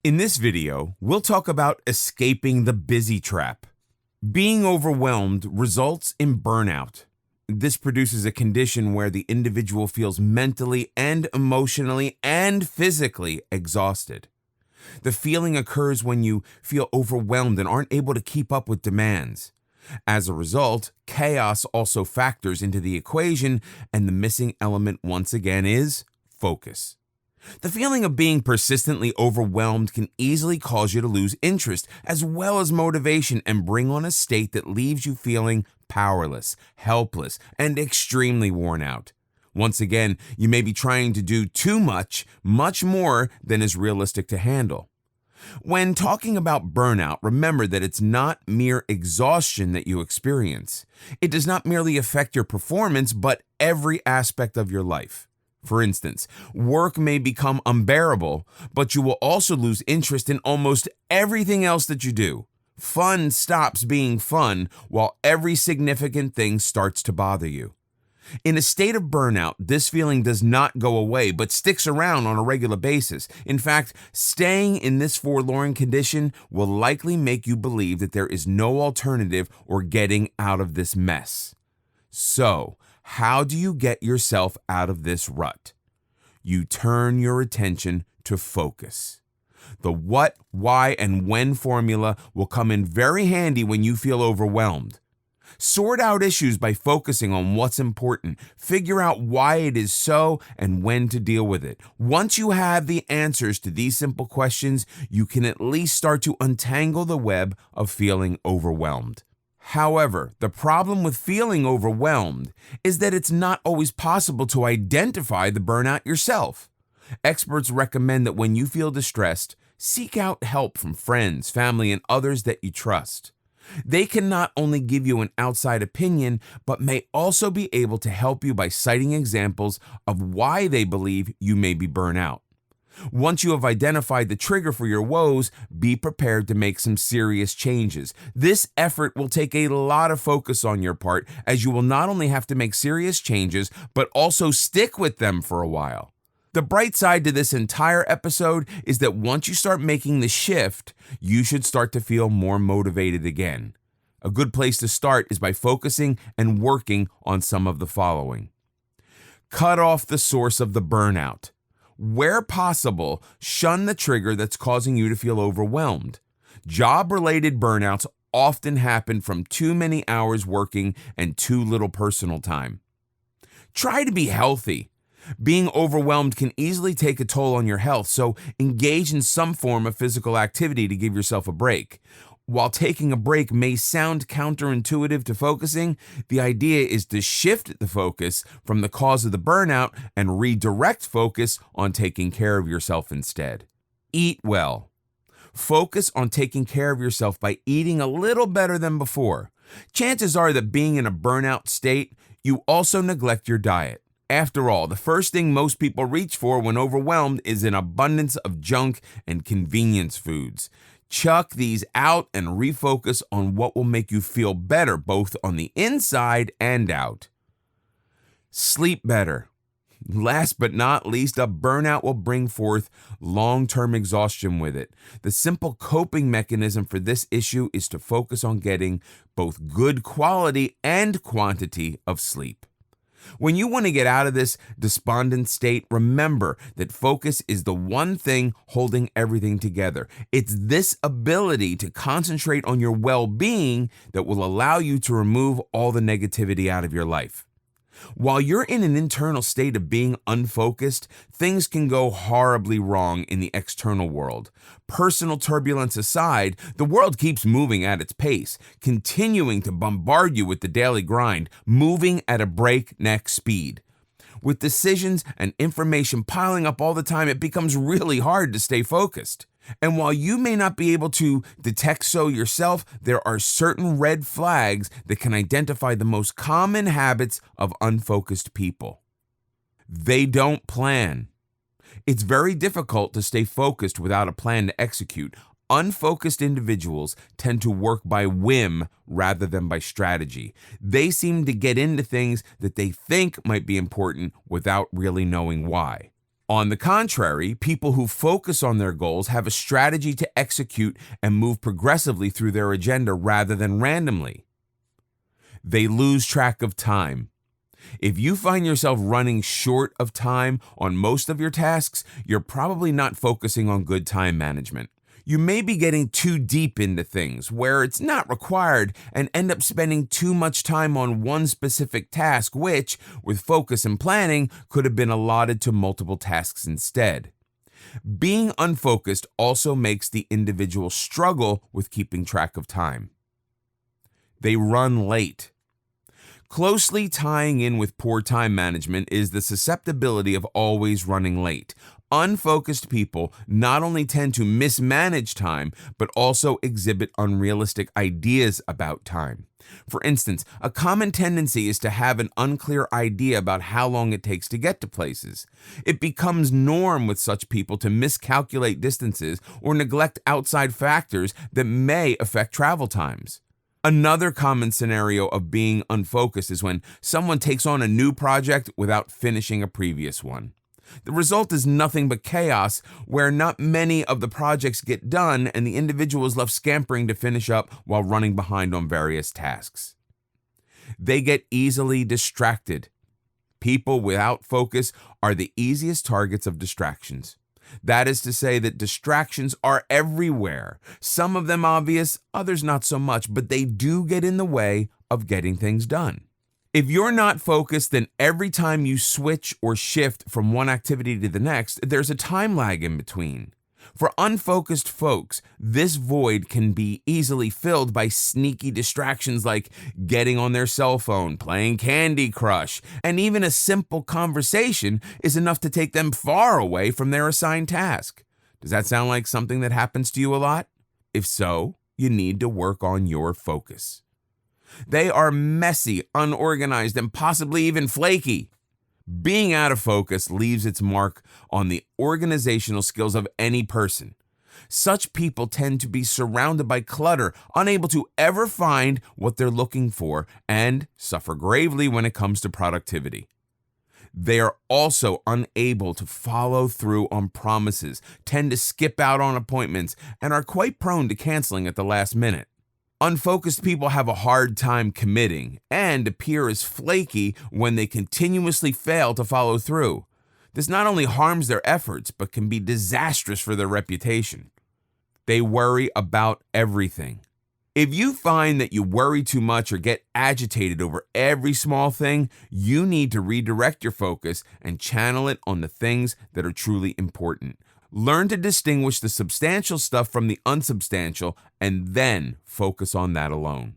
In this video, we'll talk about escaping the busy trap. Being overwhelmed results in burnout. This produces a condition where the individual feels mentally and emotionally and physically exhausted. The feeling occurs when you feel overwhelmed and aren't able to keep up with demands. As a result, chaos also factors into the equation, and the missing element once again is focus. The feeling of being persistently overwhelmed can easily cause you to lose interest as well as motivation and bring on a state that leaves you feeling powerless, helpless, and extremely worn out. Once again, you may be trying to do too much more than is realistic to handle. When talking about burnout, remember that it's not mere exhaustion that you experience. It does not merely affect your performance, but every aspect of your life. For instance, work may become unbearable, but you will also lose interest in almost everything else that you do. Fun stops being fun while every significant thing starts to bother you. In a state of burnout, this feeling does not go away, but sticks around on a regular basis. In fact, staying in this forlorn condition will likely make you believe that there is no alternative or getting out of this mess. So, how do you get yourself out of this rut? You turn your attention to focus. The what, why, and when formula will come in very handy when you feel overwhelmed. Sort out issues by focusing on what's important. Figure out why it is so and when to deal with it. Once you have the answers to these simple questions, you can at least start to untangle the web of feeling overwhelmed. However, the problem with feeling overwhelmed is that it's not always possible to identify the burnout yourself. Experts recommend that when you feel distressed, seek out help from friends, family, and others that you trust. They can not only give you an outside opinion, but may also be able to help you by citing examples of why they believe you may be burnt out. Once you have identified the trigger for your woes, be prepared to make some serious changes. This effort will take a lot of focus on your part, as you will not only have to make serious changes, but also stick with them for a while. The bright side to this entire episode is that once you start making the shift, you should start to feel more motivated again. A good place to start is by focusing and working on some of the following. Cut off the source of the burnout. Where possible, shun the trigger that's causing you to feel overwhelmed. Job-related burnouts often happen from too many hours working and too little personal time. Try to be healthy. Being overwhelmed can easily take a toll on your health, so engage in some form of physical activity to give yourself a break. While taking a break may sound counterintuitive to focusing, the idea is to shift the focus from the cause of the burnout and redirect focus on taking care of yourself instead. Eat well. Focus on taking care of yourself by eating a little better than before. Chances are that being in a burnout state, you also neglect your diet. After all, the first thing most people reach for when overwhelmed is an abundance of junk and convenience foods. Chuck these out and refocus on what will make you feel better, both on the inside and out. Sleep better. Last but not least, a burnout will bring forth long-term exhaustion with it. The simple coping mechanism for this issue is to focus on getting both good quality and quantity of sleep. When you want to get out of this despondent state, remember that focus is the one thing holding everything together. It's this ability to concentrate on your well-being that will allow you to remove all the negativity out of your life. While you're in an internal state of being unfocused, things can go horribly wrong in the external world. Personal turbulence aside, the world keeps moving at its pace, continuing to bombard you with the daily grind, moving at a breakneck speed. With decisions and information piling up all the time, it becomes really hard to stay focused. And while you may not be able to detect so yourself, there are certain red flags that can identify the most common habits of unfocused people. They don't plan. It's very difficult to stay focused without a plan to execute. Unfocused individuals tend to work by whim rather than by strategy. They seem to get into things that they think might be important without really knowing why. On the contrary, people who focus on their goals have a strategy to execute and move progressively through their agenda rather than randomly. They lose track of time. If you find yourself running short of time on most of your tasks, you're probably not focusing on good time management. You may be getting too deep into things where it's not required and end up spending too much time on one specific task, which, with focus and planning, could have been allotted to multiple tasks instead. Being unfocused also makes the individual struggle with keeping track of time. They run late. Closely tying in with poor time management is the susceptibility of always running late. Unfocused people not only tend to mismanage time, but also exhibit unrealistic ideas about time. For instance, a common tendency is to have an unclear idea about how long it takes to get to places. It becomes norm with such people to miscalculate distances or neglect outside factors that may affect travel times. Another common scenario of being unfocused is when someone takes on a new project without finishing a previous one. The result is nothing but chaos, where not many of the projects get done and the individual is left scampering to finish up while running behind on various tasks. They get easily distracted. People without focus are the easiest targets of distractions. That is to say that distractions are everywhere. Some of them obvious, others not so much, but they do get in the way of getting things done. If you're not focused, then every time you switch or shift from one activity to the next, there's a time lag in between. For unfocused folks, this void can be easily filled by sneaky distractions like getting on their cell phone, playing Candy Crush, and even a simple conversation is enough to take them far away from their assigned task. Does that sound like something that happens to you a lot? If so, you need to work on your focus. They are messy, unorganized, and possibly even flaky. Being out of focus leaves its mark on the organizational skills of any person. Such people tend to be surrounded by clutter, unable to ever find what they're looking for, and suffer gravely when it comes to productivity. They are also unable to follow through on promises, tend to skip out on appointments, and are quite prone to canceling at the last minute. Unfocused people have a hard time committing and appear as flaky when they continuously fail to follow through. This not only harms their efforts, but can be disastrous for their reputation. They worry about everything. If you find that you worry too much or get agitated over every small thing, you need to redirect your focus and channel it on the things that are truly important. Learn to distinguish the substantial stuff from the unsubstantial and then focus on that alone.